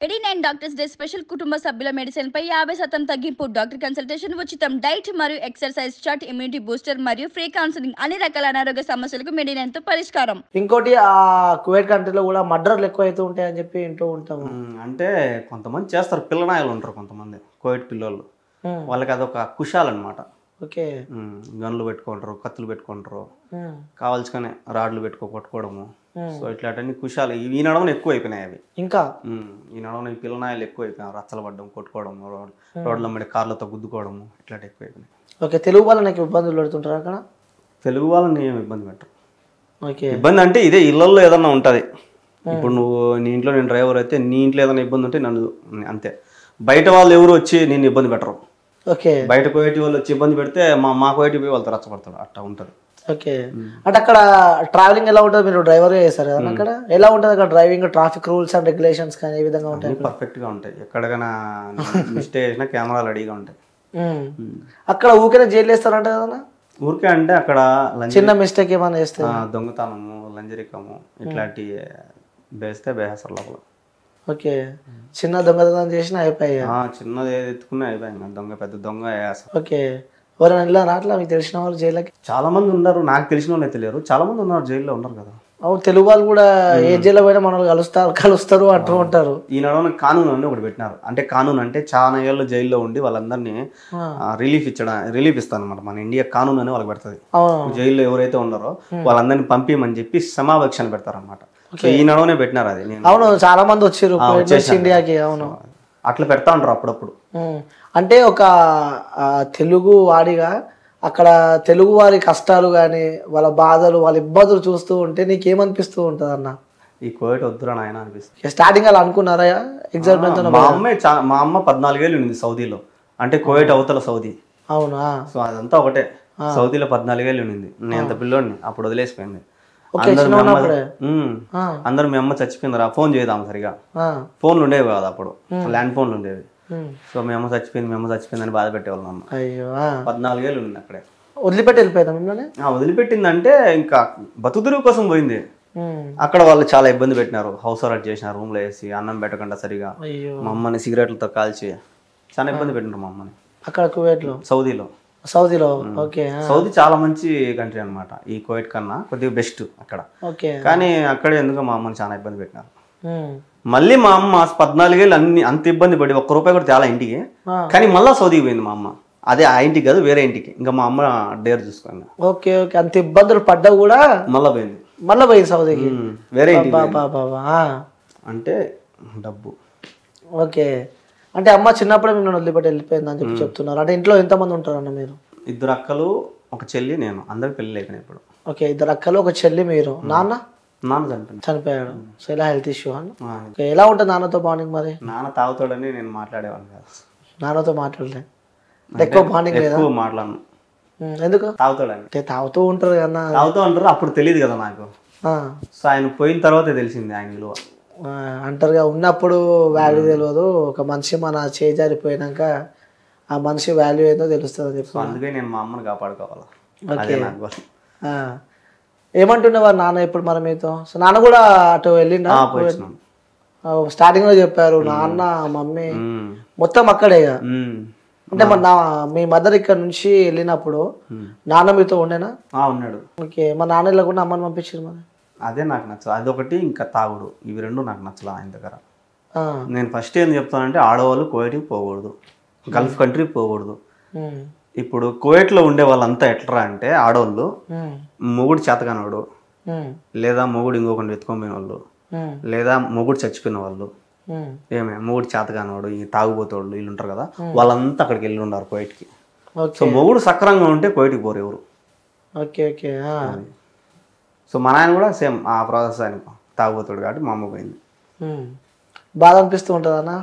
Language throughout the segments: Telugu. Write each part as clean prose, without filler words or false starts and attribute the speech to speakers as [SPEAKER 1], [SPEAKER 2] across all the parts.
[SPEAKER 1] 89 డాక్టర్స్ డే స్పెషల్ కుటుంబ సభ్యుల మెడిసిన్ పై 50% తగ్గింపు. డాక్టర్ కన్సల్టేషన్ ఉచితం. డైట్ మరియు ఎక్సర్సైజ్ చార్ట్, ఇమ్యూనిటీ బూస్టర్ మరియు ఫ్రీ కౌన్సిలింగ్. అన్ని రకాల అనారోగ్య సమస్యలకు మెడినైన్ తో పరిష్కారం.
[SPEAKER 2] ఇంకోటి కువైట్ కంట్రీలో కూడా మర్డర్లు ఎక్కువ అవుతూ ఉంటాయని చెప్పి వింటూ ఉంటాము.
[SPEAKER 3] అంటే కొంతమంది చేస్తారు, పిల్లనాయలు ఉంటారు కొంతమంది కోవిడ్ పిల్లోళ్ళు. వాళ్ళకి అదొక కుషాలన్నమాట.
[SPEAKER 2] ఓకే.
[SPEAKER 3] గన్లు పెట్టుకుంటారు, కత్తులు పెట్టుకుంటారు, కావాల్సుకొని రాడ్లు కొట్టుకోవడము. సో ఇట్లాంటి కుషాలు ఈ నడవని ఎక్కువ అయిపోయినాయి అవి.
[SPEAKER 2] ఇంకా
[SPEAKER 3] ఈ నడవని పిల్లనాయలు ఎక్కువ అయిపోయినాయి. రచ్చలు పడ్డం, కొట్టుకోవడం, రోడ్ల మీద కార్లతో గుద్దుకోవడము, ఇట్లాంటి ఎక్కువ అయిపోయినాయి.
[SPEAKER 2] ఓకే. తెలుగు వాళ్ళు నాకు ఇబ్బందులు పెడుతుంటారు అక్కడ?
[SPEAKER 3] తెలుగు వాళ్ళని ఏమి ఇబ్బంది పెట్టరు.
[SPEAKER 2] ఓకే.
[SPEAKER 3] ఇబ్బంది అంటే ఇదే ఇళ్లలో ఏదన్నా ఉంటుంది. ఇప్పుడు నువ్వు నీ ఇంట్లో నేను డ్రైవర్ అయితే నీ ఇంట్లో ఏదైనా ఇబ్బంది ఉంటే నన్ను అంతే. బయట వాళ్ళు ఎవరు వచ్చి నేను ఇబ్బంది పెట్టరు.
[SPEAKER 2] ఓకే.
[SPEAKER 3] బయట కోయటి వాళ్ళు వచ్చి ఇబ్బంది పెడితే మా కోయటి పోయి వాళ్ళతో రచ్చపడతాడు, అట్లా ఉంటుంది.
[SPEAKER 2] ఓకే. అంటే అక్కడ ట్రావెలింగ్ ఎలా ఉంటుంది? మీరు డ్రైవర్ చేస్తారు కదా, అక్కడ ఎలా ఉంటుంది? అక్కడ driving traffic rules and regulations కానీ ఏ విధంగా ఉంటాయి?
[SPEAKER 3] పర్ఫెక్ట్గా ఉంటాయి. ఎక్కడికైనా మిస్టేక్ చేసినా కెమెరాలు రెడీగా ఉంటాయి.
[SPEAKER 2] అక్కడ ఊరికే జైలు వేస్తారంట కదా?
[SPEAKER 3] ఊరికే అంటే అక్కడ
[SPEAKER 2] చిన్న మిస్టేక్ ఏమైనా చేస్తే
[SPEAKER 3] దొంగతనము, లంజరికము ఇట్లాంటి వేస్తే బేహసర్ లోపల.
[SPEAKER 2] ఓకే. చిన్న దొంగతనం చేసినా అయిపోయాయి.
[SPEAKER 3] చిన్నది ఏది ఎత్తుకున్నా అయిపోయింది. దొంగ పెద్ద దొంగ వేస్తారు.
[SPEAKER 2] ఓకే. ఎవరైనా వెళ్ళారా అట్లా మీకు తెలిసిన వాళ్ళు జైలుకి?
[SPEAKER 3] చాలా మంది ఉన్నారు, నాకు తెలిసిన వాళ్ళు తెలియరు. చాలా మంది ఉన్నారు జైల్లో ఉన్నారు కదా.
[SPEAKER 2] అవును, తెలుగు వాళ్ళు కూడా ఏ జైల్లో పోయినా మనల్ని కలుస్తారు అంటూ ఉంటారు.
[SPEAKER 3] ఈ నడవని కానూన్ అని ఒకటి పెట్టినారు. అంటే కానూన్ అంటే చాలా ఏళ్ళు జైల్లో ఉండి వాళ్ళందరినీ రిలీఫ్ ఇస్తాను అనమాట. మన ఇండియా కానూన్ అని వాళ్ళకి పెడుతుంది. జైల్లో ఎవరైతే ఉన్నారో వాళ్ళందరినీ పంపిమని చెప్పి సమావేక్షణ పెడతారు అనమాట. ఈ నడవనే పెట్టినారు అది.
[SPEAKER 2] అవును, చాలా మంది వచ్చారు ఇండియాకి. అవును,
[SPEAKER 3] అట్లా పెడతా ఉంటారు అప్పుడప్పుడు.
[SPEAKER 2] అంటే ఒక తెలుగు వాడిగా అక్కడ తెలుగు వారి కష్టాలు కానీ వాళ్ళ బాధలు వాళ్ళ ఇబ్బందులు చూస్తూ ఉంటే నీకేమనిపిస్తూ ఉంటుంది అన్న?
[SPEAKER 3] ఈ కోవిడ్ వద్దురా నాయన అనిపిస్తుంది.
[SPEAKER 2] స్టార్టింగ్ అలా అనుకున్నారా? ఎగ్జైట్మెంట్?
[SPEAKER 3] మా అమ్మ 14 ఏళ్ళు ఉంది సౌదీలో. అంటే కోవిడ్ అవతల సౌదీ.
[SPEAKER 2] అవునా?
[SPEAKER 3] సో అదంతా ఒకటే. సౌదీలో 14 ఏళ్ళు ఉంది. నేను అంత పిల్లోడిని, అప్పుడు వదిలేసిపోయింది. అందరూ మీ అమ్మ చచ్చిపోయిందిరా, ఫోన్ చేద్దాం సరిగా. ఫోన్లు ఉండేవి కాదు అప్పుడు, ల్యాండ్ ఫోన్లు ఉండేవి. సో మీ అమ్మ చచ్చిపోయింది అని బాధ పెట్టేవాళ్ళు అమ్మ. 14 ఏళ్ళు ఉంది అక్కడే.
[SPEAKER 2] వదిలిపెట్టి వెళ్ళిపోయిందా మిమ్మల్ని?
[SPEAKER 3] వదిలిపెట్టిందంటే ఇంకా బతుకుదురు కోసం పోయింది. అక్కడ వాళ్ళు చాలా ఇబ్బంది పెట్టినారు. హౌస్ అరెస్ట్ చేసినారు, రూమ్ లో వేసి అన్నం పెట్టకుండా సరిగా. మా అమ్మని సిగరెట్లతో కాల్చి చాలా ఇబ్బంది పెట్టినారు మా అమ్మని.
[SPEAKER 2] అక్కడ కువైట్ లో? సౌదీలో. ఓకే.
[SPEAKER 3] సౌదీ చాలా మంచి కంట్రీ అనమాట. ఈ కువైట్ కన్నా కొద్దిగా బెస్ట్ అక్కడ. కానీ అక్కడే ఎందుకు మా అమ్మని చాలా ఇబ్బంది పెట్టినారు. మళ్ళీ మా అమ్మ 14 ఏళ్ళు అంత ఇబ్బంది పడి ₹1 కూడా తేలా ఇంటికి. కానీ మళ్ళీ సౌదీకి పోయింది మా అమ్మ. అదే ఆ ఇంటికి కాదు, వేరే ఇంటికి. ఇంకా మా అమ్మ డేర్ చూసుకుంది.
[SPEAKER 2] ఓకే. ఓకే. అంత ఇబ్బందులు పడ్డా కూడా మళ్ళీ పోయింది సౌదీకి, వేరే ఇంటికి.
[SPEAKER 3] అంటే డబ్బు.
[SPEAKER 2] ఓకే. అంటే అమ్మ చిన్నప్పుడే మిమ్మల్ని వదిలిపెట్టి వెళ్ళిపోయింది అని చెప్పి చెప్తున్నారు. అంటే ఇంట్లో ఎంతమంది ఉంటారన్న మీరు?
[SPEAKER 3] 2 అక్కలు, ఒక చెల్లి, నేను. అందరికి పెళ్ళి అయిపోయినాయి ఇప్పుడు.
[SPEAKER 2] ఓకే. 2 అక్కలు, ఒక చెల్లి, మీరు. నాన్న
[SPEAKER 3] చనిపోయాడు.
[SPEAKER 2] సో ఇలా హెల్త్ ఇష్యూ అన్న. ఎలా ఉంటుంది నాన్నతో బాండింగ్ మరి?
[SPEAKER 3] నాన్న తాగుతాడని నేను మాట్లాడేవాడిని కాదు.
[SPEAKER 2] నాన్నతో మాట్లాడలే? ఎక్కువ బాండింగ్ లేదా?
[SPEAKER 3] ఎక్కువ మాట్లాడను.
[SPEAKER 2] ఎందుకు?
[SPEAKER 3] తాగుతాడని.
[SPEAKER 2] అంటే తాగుతూ ఉంటారు కదా.
[SPEAKER 3] తాగుతూ ఉంటారు, అప్పుడు తెలియదు కదా నాకు. సో ఆయన పోయిన తర్వాతే తెలిసింది ఆయన విలువ.
[SPEAKER 2] అంటారుగా, ఉన్నప్పుడు వాల్యూ తెలియదు, ఒక మనిషి మన చేజారిపోయినాక ఆ మనిషి వాల్యూ ఏదో తెలుస్తుంది అని చెప్పి.
[SPEAKER 3] అందుకే నేను మా అమ్మని కాపాడుకోవాలి.
[SPEAKER 2] ఏమంటుండేవారు నాన్న ఇప్పుడు మరి మీతో? సో నాన్న కూడా అటు వెళ్ళిండా? స్టార్టింగ్ లో చెప్పారు నాన్న మమ్మీ మొత్తం అక్కడే. అంటే మీ మదర్ ఇక్కడ నుంచి వెళ్ళినప్పుడు నాన్న మీతో ఉండేనా?
[SPEAKER 3] ఉన్నాడు.
[SPEAKER 2] ఓకే. మా నాన్న వెళ్ళకుండా అమ్మని పంపించారు మరి?
[SPEAKER 3] అదే నాకు నచ్చదు. అదొకటి, ఇంకా తాగుడు, ఇవి రెండు నాకు నచ్చలేదు ఆయన దగ్గర. నేను ఫస్ట్ ఏం చెప్తానంటే ఆడవాళ్ళు కువైట్కి పోకూడదు, గల్ఫ్ కంట్రీకి పోకూడదు. ఇప్పుడు కువైట్లో ఉండే వాళ్ళంతా ఎట్లా అంటే ఆడవాళ్ళు మొగుడు చేతకానవాడు, లేదా మొగుడు ఇంకొకటి ఎత్తుకొని వాళ్ళు, లేదా మొగుడు చచ్చిపోయిన వాళ్ళు, మొగుడు చేతకానవాడు, ఈ తాగుబోతోళ్ళు వీళ్ళు ఉంటారు కదా, వాళ్ళంతా అక్కడికి వెళ్ళి ఉన్నారు కువైట్కి. సో మొగుడు సక్రంగా ఉంటే కువైట్కి పోరు ఎవరు.
[SPEAKER 2] ఓకే. ఓకే.
[SPEAKER 3] సో మా నాయన కూడా సేమ్ ఆ ప్రాసెస్. ఆయన తాగుబోతాడు కాబట్టి మా అమ్మ పోయింది.
[SPEAKER 2] బాధ అనిపిస్తూ ఉంటుంది అన్న?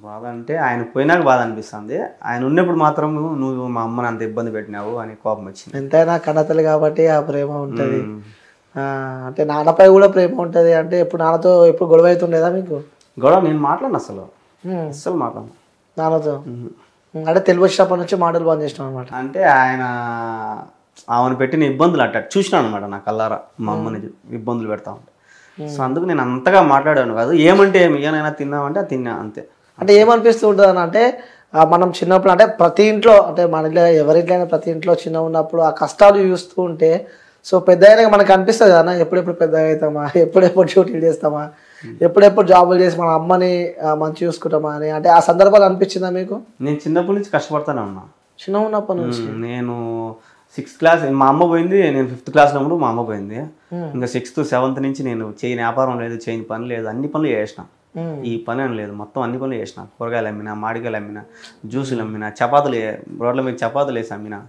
[SPEAKER 3] బాధ అంటే ఆయన పోయినాక బాధ అనిపిస్తుంది. ఆయన ఉన్నప్పుడు మాత్రం నువ్వు మా అమ్మని అంత ఇబ్బంది పెట్టినావు అని కోపం వచ్చింది.
[SPEAKER 2] ఎంతైనా కన్నతల్లి కాబట్టి ఆ ప్రేమ ఉంటుంది. అంటే నాన్నపై కూడా ప్రేమ ఉంటుంది. అంటే ఎప్పుడు నాన్నతో ఎప్పుడు గొడవ అవుతుండేదా మీకు?
[SPEAKER 3] గొడవ నేను మాట్లాడను అసలు మాట్లాడను
[SPEAKER 2] నాన్నతో. అంటే తెలుగు వచ్చినప్పటి నుంచి మాటలు బంద్ చేసినాం అనమాట.
[SPEAKER 3] అంటే ఆయన ఆమెను పెట్టిన ఇబ్బందులు అట్ట చూసినాను అనమాట నా కల్లారా. మా అమ్మని ఇబ్బందులు పెడతా ఉంటా. సో అందుకు నేను అంతగా మాట్లాడాను కాదు. ఏమంటే ఏమి, ఏమైనా తిన్నామంటే అది తిన్నా అంతే.
[SPEAKER 2] అంటే ఏమనిపిస్తూ ఉంటుంది అని అంటే మనం చిన్నప్పుడు అంటే ప్రతి ఇంట్లో అంటే మన ఇంట్లో ఎవరింట్లో అయినా ప్రతి ఇంట్లో చిన్న ఉన్నప్పుడు ఆ కష్టాలు చూస్తూ ఉంటే సో పెద్ద అయినా మనకు అనిపిస్తుంది కదా ఎప్పుడెప్పుడు పెద్ద అవుతామా, ఎప్పుడెప్పుడు డ్యూటీలు చేస్తామా, ఎప్పుడెప్పుడు జాబులు చేసి మన అమ్మని మంచి చూసుకుంటామా అని అంటే ఆ సందర్భాలు అనిపించిందా మీకు?
[SPEAKER 3] నేను చిన్నప్పటి నుంచి కష్టపడతానే ఉన్నా.
[SPEAKER 2] చిన్న ఉన్నప్పటి నుంచి
[SPEAKER 3] నేను 6th క్లాస్ మా అమ్మ పోయింది, నేను 5th క్లాస్లో ఉన్నప్పుడు మా అమ్మ పోయింది. ఇంకా 6th 7th నుంచి నేను చేయని వ్యాపారం లేదు, చేయని పని లేదు, అన్ని పనులు చేసిన. ఈ పని అని లేదు, మొత్తం అన్ని పనులు చేసిన. కూరగాయలు అమ్మినా, మామిడికాయలు అమ్మినా, జ్యూసులు అమ్మినా, చపాతీలు రోడ్ల మీద చపాతీలు వేసి అమ్మినా,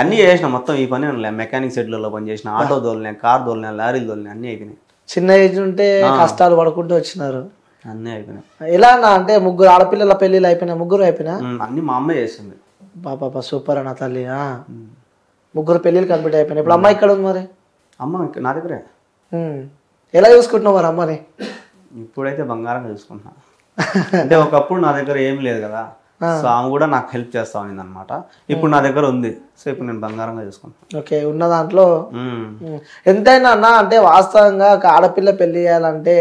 [SPEAKER 3] అన్నీ చేసిన. మొత్తం ఈ పని అని లేదు. మెకానిక్ షెడ్లలో పని చేసిన, ఆటో దోలినా, కార్ దోలినా, లారీలు దోలినా, అన్నీ అయిపోయినాయి.
[SPEAKER 2] చిన్న ఏజ్ ఉంటే కష్టాలు పడుకుంటూ వచ్చినారు.
[SPEAKER 3] అన్నీ అయిపోయినాయి.
[SPEAKER 2] ఎలా అన్న అంటే ముగ్గురు ఆడపిల్లల పెళ్ళిళ్ళు అయిపోయినా, ముగ్గురు అయిపోయినా?
[SPEAKER 3] అన్నీ మా అమ్మే చేస్తుంది.
[SPEAKER 2] బాబా సూపర్ అన్న తల్లి. ముగ్గురు పెళ్ళిళ్ళు కంప్లీట్ అయిపోయినాయి. ఇప్పుడు అమ్మ ఇక్కడ ఉంది మరి?
[SPEAKER 3] అమ్మ నా దగ్గరే.
[SPEAKER 2] ఎలా చూసుకుంటున్నావు మరి అమ్మని?
[SPEAKER 3] ఇప్పుడైతే బంగారంగా చూసుకుంటున్నా. అంటే ఒకప్పుడు నా దగ్గర ఏం లేదు కదా, సో ఆమె కూడా నాకు హెల్ప్ చేస్తా ఉంది అనమాట. ఇప్పుడు నా దగ్గర ఉంది, సో ఇప్పుడు నేను బంగారంగా చూసుకుంటాను.
[SPEAKER 2] ఓకే, ఉన్న దాంట్లో ఎంతైనా అన్న అంటే వాస్తవంగా ఒక ఆడపిల్ల పెళ్లి చేయాలంటే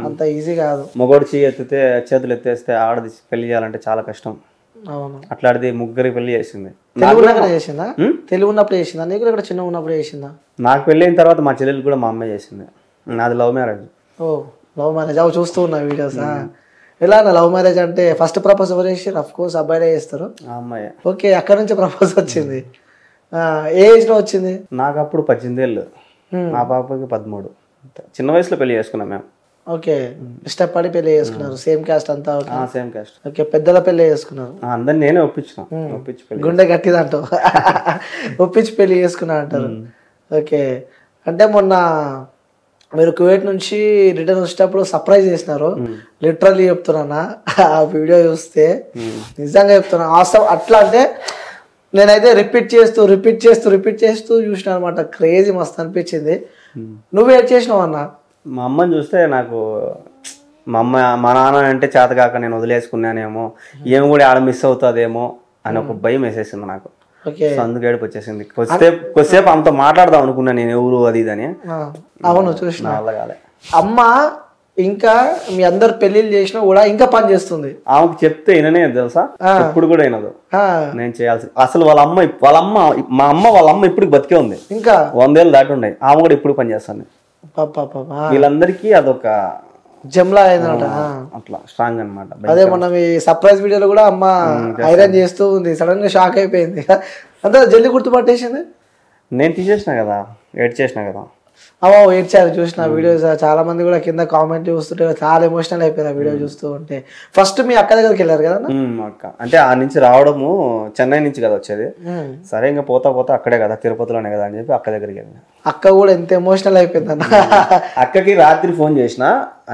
[SPEAKER 2] అంత ఈజీ కాదు.
[SPEAKER 3] మొగోడు చేతులు ఎత్తేస్తే ఆడది పెళ్లి చేయాలంటే చాలా కష్టం.
[SPEAKER 2] అవును.
[SPEAKER 3] అట్లాంటిది ముగ్గురికి పెళ్లి చేసింది.
[SPEAKER 2] తెలుగు చేసిందా? తెలుగు ఉన్నప్పుడు చేసిందా? నీకు ఇక్కడ చిన్న ఉన్నప్పుడు చేసిందా?
[SPEAKER 3] నాకు పెళ్ళి అయిన తర్వాత మా చెల్లెలు కూడా మా అమ్మాయి చేసింది. నాది లవ్ మ్యారేజ్.
[SPEAKER 2] ఓ లవ్ మ్యారేజ్. అవి చూస్తూ ఉన్నా వీడియోస్. ఎలా అన్న లవ్ మ్యారేజ్ అంటే ఫస్ట్ ప్రపోజ్ ఎవరు చేసారు? అఫ్ కోర్స్ అబ్బాయిలే చేస్తారు.
[SPEAKER 3] అమ్మాయి.
[SPEAKER 2] ఓకే, అక్కడ నుంచి ప్రపోజ్ వచ్చింది. ఏ ఏజ్ లో వచ్చింది?
[SPEAKER 3] నాకు అప్పుడు 18 ఏళ్ళు, మా పాపకి 13. చిన్న వయసులో పెళ్లి చేసుకున్నాం మేము.
[SPEAKER 2] ఓకే, ఇష్టపడి పెళ్లి చేసుకున్నారు. సేమ్ క్యాస్ట్ అంతా?
[SPEAKER 3] Same caste.
[SPEAKER 2] ఓకే, పెద్దల పెళ్లి చేసుకున్నారు.
[SPEAKER 3] అందరిని నేనే ఒప్పించిన.
[SPEAKER 2] గుండె గట్టిదంటూ ఒప్పించి పెళ్లి చేసుకున్నా అంటారు. ఓకే, అంటే మొన్న మీరు కువైట్ నుంచి రిటర్న్ వచ్చేటప్పుడు సర్ప్రైజ్ చేసినారు. లిటరల్లీ చెప్తున్నా, ఆ వీడియో చూస్తే నిజంగా చెప్తున్నా అవసరం. అట్లా అంటే నేనైతే రిపీట్ చేస్తూ చూసిన అనమాట. క్రేజీ మస్తు అనిపించింది. నువ్వు ఏడ్ చేసినావు అన్న?
[SPEAKER 3] మా అమ్మని చూస్తే నాకు మా నాన్న అంటే చేతకాక నేను వదిలేసుకున్నానేమో, ఏమి కూడా ఆడ మిస్ అవుతుందేమో అని ఒక భయం వేసేసింది నాకు. అందుకు ఏడుపు వచ్చేసింది. కొద్దిసేపు ఆమెతో మాట్లాడదాం అనుకున్నా నేను, ఎవరు అది ఇది అని.
[SPEAKER 2] అవును, చూసిన.
[SPEAKER 3] అలాగే
[SPEAKER 2] అమ్మ ఇంకా మీ అందరు పెళ్లిళ్ళు చేసినా కూడా ఇంకా పని చేస్తుంది.
[SPEAKER 3] ఆమెకు చెప్తే విననే తెలుసా, ఇప్పుడు కూడా వినదు. నేను చేయాల్సి అసలు వాళ్ళ అమ్మ ఇప్పుడు బతికే ఉంది. ఇంకా 100 ఏళ్ళు దాటి ఉన్నాయి. ఆమె కూడా ఇప్పుడు పని చేస్తాను. వీళ్ళందరికీ అదొక
[SPEAKER 2] జమ్లా అయిందన్నమాట.
[SPEAKER 3] అట్లా స్ట్రాంగ్ అనమాట.
[SPEAKER 2] అదే మొన్న మీ సర్ప్రైజ్ వీడియోలో కూడా అమ్మ ఐరన్ చేస్తూ ఉంది. సడన్ గా షాక్ అయిపోయింది. అంతా జల్దీ గుర్తుపట్టేసింది.
[SPEAKER 3] నేను తీసేసిన కదా, ఎడిట్ చేసిన కదా.
[SPEAKER 2] అవో ఏడ్చారు, చూసిన వీడియోస్. చాలా మంది కూడా కింద కామెంట్ చూస్తుంటే చాలా ఎమోషనల్ అయిపోయారు ఆ వీడియో చూస్తూ ఉంటే. ఫస్ట్ మీ అక్క దగ్గరికి వెళ్ళారు కదా?
[SPEAKER 3] అక్క అంటే ఆ నుంచి రావడము చెన్నై నుంచి కదా వచ్చేది. సరే ఇంకా పోతా అక్కడే కదా, తిరుపతిలోనే కదా అని చెప్పి అక్క దగ్గరికి వెళ్ళిన.
[SPEAKER 2] అక్క కూడా ఎంత ఎమోషనల్ అయిపోయింది అన్న.
[SPEAKER 3] అక్కకి రాత్రి ఫోన్ చేసిన,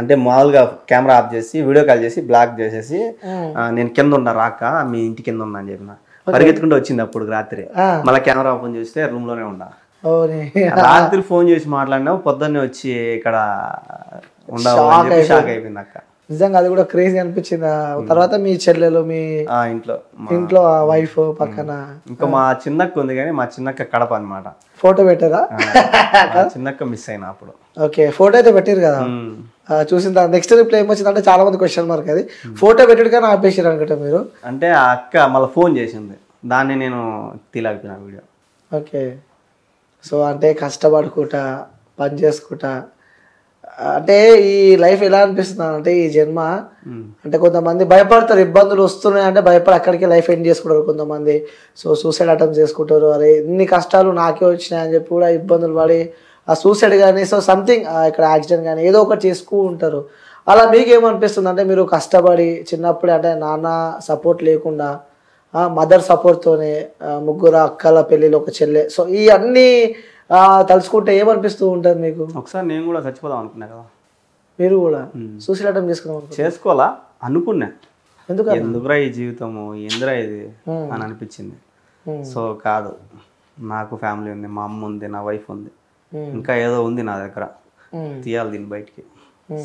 [SPEAKER 3] అంటే మామూలుగా కెమెరా ఆఫ్ చేసి వీడియో కాల్ చేసి బ్లాక్ చేసేసి, నేను కింద ఉన్నా రాక, మీ ఇంటి కింద ఉన్నా అని చెప్పిన. పరిగెత్తుకుంటూ వచ్చింది అప్పుడు రాత్రి. మళ్ళీ కెమెరా ఓపెన్ చేస్తే రూమ్ లోనే ఉన్నా. రాత్రి ఫోన్ చేసి మాట్లాడినా, పొద్దున్నే వచ్చి ఇక్కడ ఉండవు షాక్ అయిపోయింది అక్క.
[SPEAKER 2] నిజంగా అది కూడా క్రేజీ అనిపించింది. తర్వాత మీ చెల్లెలు, మీ ఇంట్లో వైఫ్ పక్కన
[SPEAKER 3] ఇంకా మా చిన్నక్క ఉంది, కానీ మా చిన్నక్క కడప అనమాట.
[SPEAKER 2] ఫోటో పెట్టారా?
[SPEAKER 3] చిన్నక్క మిస్ అయినా అప్పుడు.
[SPEAKER 2] ఓకే, ఫోటో అయితే పెట్టారు కదా, చూసిన తర్వాత నెక్స్ట్ రిప్లై ఏమొచ్చింది అంటే చాలా మంది క్వశ్చన్ మార్క్. అది ఫోటో పెట్టాడు కానీ ఆపేసారు అనుకుంటా మీరు.
[SPEAKER 3] అంటే ఆ అక్క మళ్ళీ ఫోన్ చేసింది, దాన్ని నేను తీలాగిపోయిన వీడియో.
[SPEAKER 2] ఓకే, సో అంటే కష్టపడుకుంటా పని చేసుకుంటా అంటే ఈ లైఫ్ ఎలా అనిపిస్తుంది అంటే ఈ జన్మ అంటే కొంతమంది భయపడతారు, ఇబ్బందులు వస్తున్నాయి అంటే భయపడి అక్కడికి లైఫ్ ఎండ్ చేసుకుంటారు కొంతమంది. సో సూసైడ్ అటెంప్ట్ చేసుకుంటారు. అరే ఇన్ని కష్టాలు నాకే వచ్చినాయి అని చెప్పి కూడా ఇబ్బందులు పడి ఆ సూసైడ్ కానీ సో సంథింగ్ ఇక్కడ యాక్సిడెంట్ కానీ ఏదో ఒకటి చేసుకుంటూ ఉంటారు. అలా మీకేమనిపిస్తుంది అంటే మీరు కష్టపడి చిన్నప్పుడే అంటే నాన్న సపోర్ట్ లేకుండా మదర్ సపోర్ట్తోనే ముగ్గురు అక్కల పెళ్ళిలో ఒక చెల్లె, సో ఈ అన్నీ తలుచుకుంటే ఏమనిపిస్తూ ఉంటుంది మీకు?
[SPEAKER 3] ఒకసారి నేను కూడా చచ్చిపోదాం అనుకున్నా కదా.
[SPEAKER 2] మీరు కూడా సూసైడ్ అటెంప్ట్
[SPEAKER 3] చేసుకోవాలా అనుకున్నా. ఎందుకురా ఈ జీవితము, ఎందురా ఇది అని అనిపించింది. సో కాదు, నాకు ఫ్యామిలీ ఉంది, మా అమ్మ ఉంది, నా వైఫ్ ఉంది, ఇంకా ఏదో ఉంది నా దగ్గర, తీయాలి దీన్ని బయటికి.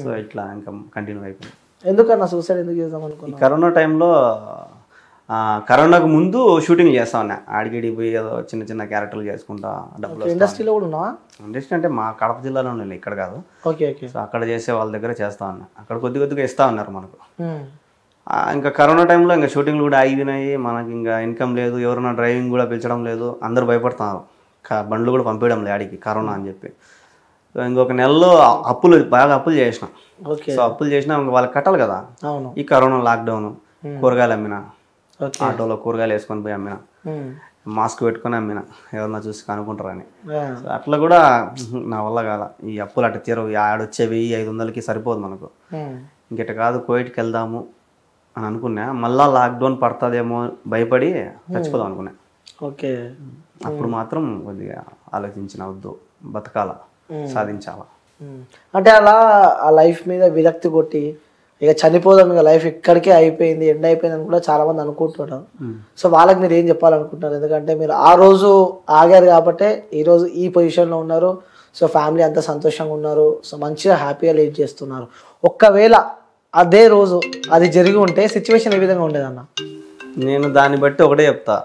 [SPEAKER 3] సో ఇట్లా ఇంకా కంటిన్యూ అయిపోయింది.
[SPEAKER 2] ఎందుకన్నా సూసైడ్ ఎందుకు చేద్దాం అనుకున్నా?
[SPEAKER 3] కరోనా టైంలో కరోనాకు ముందు షూటింగ్ చేస్తా ఉన్నా, ఆడిగిడి పోయి ఏదో చిన్న చిన్న క్యారెక్టర్లు చేసుకుంటా డబ్బులు.
[SPEAKER 2] ఇండస్ట్రీలో కూడా ఉన్నావా?
[SPEAKER 3] ఇండస్ట్రీ అంటే మా కడప జిల్లాలో ఉన్నాయి, ఇక్కడ కాదు.
[SPEAKER 2] Okay okay.
[SPEAKER 3] సో అక్కడ చేసే వాళ్ళ దగ్గర చేస్తా ఉన్నా, అక్కడ కొద్దిగా ఇస్తా ఉన్నారు మనకు. ఇంకా కరోనా టైంలో ఇంకా షూటింగ్లు కూడా ఆగినాయి, మనకి ఇంకా ఇన్కమ్ లేదు, ఎవరైనా డ్రైవింగ్ కూడా పిలిచడం లేదు, అందరూ భయపడుతున్నారు, బండ్లు కూడా పంపించడం లేదు ఆడికి కరోనా అని చెప్పి. సో ఇంకొక నెలలో బాగా అప్పులు చేసిన. సో అప్పులు చేసినా ఇంకా వాళ్ళకి కట్టాలి కదా. ఈ కరోనా లాక్డౌన్, కూరగాయలు అమ్మిన, ఆటోలో కూరగాయలు వేసుకొని పోయి అమ్మిన, మాస్క్ పెట్టుకొని అమ్మిన, ఎవరన్నా చూసి కనుక్కుంటారని. సో అట్లా కూడా నా వల్ల కాల, ఈ అప్పులు అట్ట తీరవు, ఆడొచ్చే 1500కి సరిపోదు మనకు. ఇంకట కాదు కోవిడ్కి వెళ్దాము అని అనుకున్నా, మళ్ళా లాక్డౌన్ పడుతుందేమో భయపడి చచ్చిపోదాం అనుకున్నా.
[SPEAKER 2] ఓకే.
[SPEAKER 3] అప్పుడు మాత్రం కొద్దిగా ఆలోచించిన, వద్దు బతకాల, సాధించాలా.
[SPEAKER 2] అంటే అలా ఆ లైఫ్ మీద విరక్తి కొట్టి ఇక చనిపోదాం, ఇక లైఫ్ ఇక్కడికే అయిపోయింది, ఎండ్ అయిపోయింది అని కూడా చాలా మంది అనుకుంటున్నారు. సో వాళ్ళకి మీరు ఏం చెప్పాలనుకుంటున్నారు? ఎందుకంటే మీరు ఆ రోజు ఆగారు కాబట్టే ఈరోజు ఈ పొజిషన్లో ఉన్నారు. సో ఫ్యామిలీ అంతా సంతోషంగా ఉన్నారు, సో మంచిగా హ్యాపీగా లీడ్ చేస్తున్నారు. ఒక్కవేళ అదే రోజు అది జరిగి ఉంటే సిచ్యువేషన్ ఏ విధంగా ఉండేదన్న?
[SPEAKER 3] నేను దాన్ని బట్టి ఒకటే చెప్తా,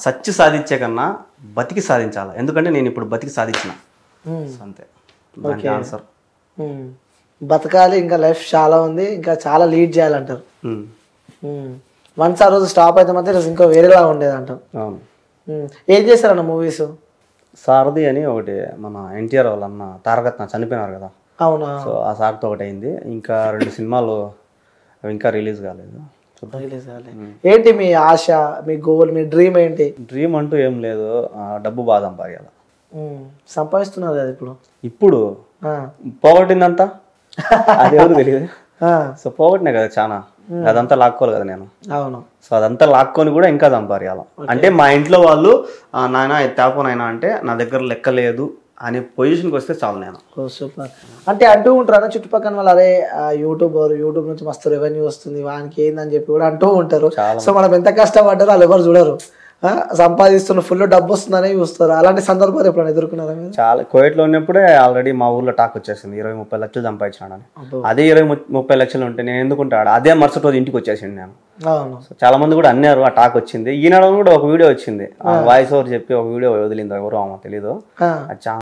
[SPEAKER 3] సచ్చి సాధించే కన్నా బతికి సాధించాలి. ఎందుకంటే నేను ఇప్పుడు బతికి సాధించిన, అంతే దానికి ఆన్సర్.
[SPEAKER 2] బతకాలి, ఇంకా లైఫ్ చాలా ఉంది, ఇంకా చాలా లీడ్ చేయాలంటారు. వన్స్ ఆ రోజు స్టాప్ అయితే మాత్రం ఈరోజు ఇంకా వేరేలా ఉండేది అంటారు.
[SPEAKER 3] అవును.
[SPEAKER 2] ఏం చేశారన్న మూవీస్?
[SPEAKER 3] సారథి అని ఒకటి, మన ఎన్టీఆర్ వాళ్ళ అన్న తారకరత్న చనిపోయినారు కదా.
[SPEAKER 2] అవునా?
[SPEAKER 3] సో ఆ సార్తో ఒకటి అయింది. ఇంకా 2 సినిమాలు ఇంకా రిలీజ్ కాలేదు.
[SPEAKER 2] ఏంటి మీ ఆశ, మీ గోల్, మీ డ్రీమ్ ఏంటి?
[SPEAKER 3] డ్రీమ్ అంటూ ఏం లేదు, డబ్బు బాగా సంపాదించాలి.
[SPEAKER 2] సంపాదిస్తున్నారు కదా
[SPEAKER 3] ఇప్పుడు పోగొట్టిందంతా అది ఎవరు తెలియదు. సో పోగొట్టినా కదా చాలా, అదంతా లాక్కోవాలి కదా నేను.
[SPEAKER 2] అవును.
[SPEAKER 3] సో అదంతా లాక్కొని కూడా ఇంకా సంపాదించాలి. అంటే మా ఇంట్లో వాళ్ళు నాయన తేపోనైనా అంటే నా దగ్గర లెక్క లేదు అనే పొజిషన్కి వస్తే చాలు నేను.
[SPEAKER 2] సూపర్. అంటే అంటూ ఉంటారు చుట్టుపక్కల వాళ్ళు, అరే యూట్యూబ్ నుంచి మస్తు రెవెన్యూ వస్తుంది వానికి ఏందని చెప్పి కూడా అంటూ ఉంటారు. సో మనం ఎంత కష్టపడ్డారో వాళ్ళు ఎవరు చూడరు, సంపాదిస్తున్న ఫుల్ డబ్బు వస్తుందని చూస్తారు. అలాంటి సందర్భాలు ఎప్పుడైనా ఎదుర్కొన్నారా?
[SPEAKER 3] చాలా కోవిడ్లో ఉన్నప్పుడే ఆల్రెడీ మా ఊర్లో టాక్ వచ్చేసింది 20-30 లక్షలు సంపాదించాడని. అదే 20-30 లక్షలు ఉంటే నేను ఎందుకుంటాడు, అదే మరుసటి రోజు ఇంటికి వచ్చేసింది నేను. చాలా మంది కూడా అన్నారు, ఆ టాక్ వచ్చింది. ఈనాడు కూడా ఒక వీడియో వచ్చింది, వాయిస్ ఓవర్ చెప్పి ఒక వీడియో వదిలింది, ఎవరు ఆమె తెలీదు.